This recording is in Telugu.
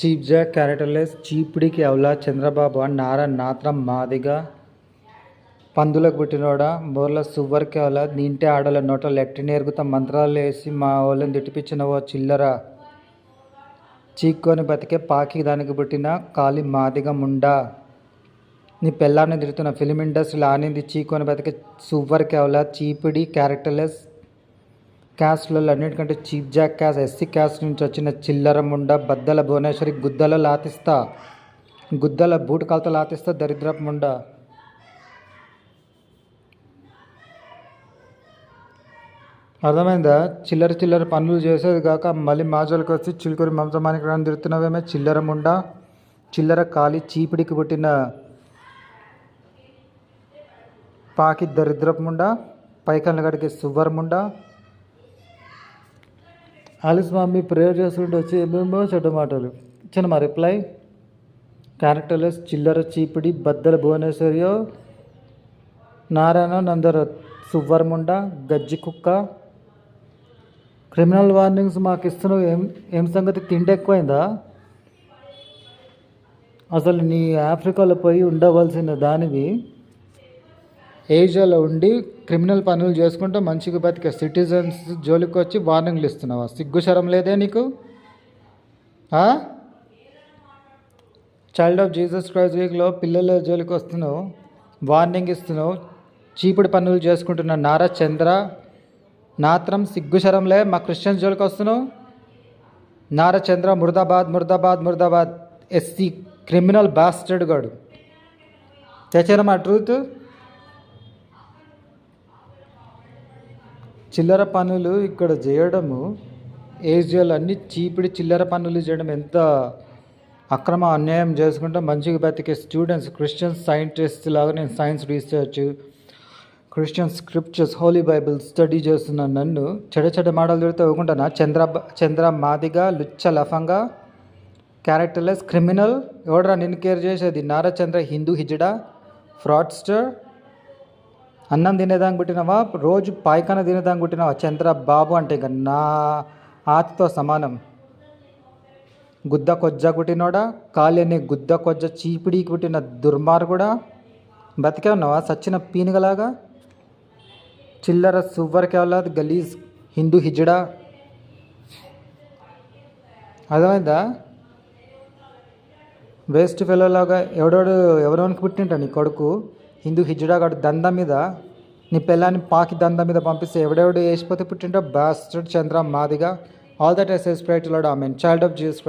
చీప్ జాక్ క్యారెక్టర్లెస్ చీపుడికి అవలా చంద్రబాబు నార నాత్రం మాదిగా పందులకు పుట్టినోడా బోర్ల సువ్వరికి అవలా నింటే ఆడల నోట లెట్టి నేర్గుతా మంత్రాలు వేసి మా వాళ్ళని తిట్టిపించిన ఓ చిల్లర చీక్కొని బతికే పాకి దానికి పుట్టిన కాలి మాదిగా ముండా నీ పెళ్ళాన్ని తిడుతున్న ఫిలిం ఇండస్ట్రీలో ఆనింది చీక్కొని బతికే సువ్వరికి అవలా చీపిడి క్యారెక్టర్లెస్ క్యాస్ట్లలో అన్నిటికంటే cheap Jack caste SC caste నుంచి వచ్చిన చిల్లర ముండ బద్దల భువనేశ్వరి గుద్దల లాతిస్తా గుద్దల బూటు కాలతో లాతిస్తా దరిద్రపు ముండ. అర్థమైందా? చిల్లర చిల్లర పనులు చేసేది కాక మళ్ళీ మాజోలకు వచ్చి చిలుకూరి మంచమానికి రాని తిడుతున్నావేమే చిల్లర ముండ చిల్లర కాలి చీపిడికి పుట్టిన పాకి దరిద్రపు ముండ పైకన్ల గడికి సువ్వర ముండ. ఆలిస్ మమ్మీ ప్రేయర్ చేస్తుంటే వచ్చి ఏమేమో చెడ్డ మాటలు ఇచ్చిన మా రిప్లై క్యారెక్టర్లెస్ చిల్లర చీపిడి బద్దల భువనేశ్వర్యో నారాయణ నందర సువ్వర్ముండ గజ్జి కుక్క క్రిమినల్ వార్నింగ్స్ మాకు ఇస్తున్నావు. ఏం సంగతి? తిండి ఎక్కువైందా? అసలు నీ ఆఫ్రికాలో పోయి ఉండవలసిన దానివి ఏషియాలో ఉండి క్రిమినల్ పనులు చేసుకుంటూ మంచిగా బతికే సిటిజన్స్ జోలికి వచ్చి వార్నింగ్లు ఇస్తున్నావా? సిగ్గుశరం లేదే నీకు? చైల్డ్ ఆఫ్ జీసస్ క్రైస్ట్ వీక్లో పిల్లల జోలికి వస్తున్నావు, వార్నింగ్ ఇస్తున్నావు. చీపుడు పనులు చేసుకుంటున్న నారా చంద్ర నాత్రం సిగ్గుశరంలే మా క్రిస్టియన్స్ జోలికి వస్తున్నావు. నారా చంద్ర ముర్దాబాద్ ముర్దాబాద్ ముర్దాబాద్ ఎస్సీ క్రిమినల్ బాస్టర్డ్ గాడు. తెచ్చారా మా ట్రూత్? చిల్లర పనులు ఇక్కడ చేయడము ఏజియాలు అన్ని చీపిడి చిల్లర పనులు చేయడం ఎంత అక్రమ అన్యాయం చేసుకుంటే మంచిగా బతికే స్టూడెంట్స్ క్రిస్టియన్స్ సైంటిస్ట్ లాగా నేను science research Christian scriptures Holi Bible study చేస్తున్నాను. నన్ను చెడ మాటలు తిడితే ఇవ్వకుంటానా? చంద్ర మాదిగా లుచ్చ లఫంగా క్యారెక్టర్లెస్ క్రిమినల్ ఎవడరా నిన్ను కేర్ చేసేది? నారచంద్ర హిందూ హిజడా ఫ్రాడ్స్టర్ అన్నం తినేదానికి పుట్టినవా? రోజు పాయకాన తినేదానికి పుట్టినవా? చంద్రబాబు అంటే ఇక నా ఆతితో సమానం. గుద్ద కొజ్జ కుట్టినోడా కాలేని గుద్ద కొజ్జ చీపిడికి పుట్టిన దుర్మార్గుడా బతికే ఉన్నావా సచ్చిన పీనుగలాగా? చిల్లర సువ్వరికి అవలాది గలీజ్ హిందూ హిజడా. అర్థమైందా? వేస్ట్ ఫెలోలాగా ఎవరోనికి పుట్టింటా నీ కొడుకు హిందూ హిజడా గాడు దండం మీద నీ పిల్లాన్ని పాకి దండం మీద పంపిస్తే ఎవడెవడు వేసిపోతే పుట్టింటో బాస్టర్డ్ చంద్ర మాదిగా. All that S S pride lord amen child of Jesus.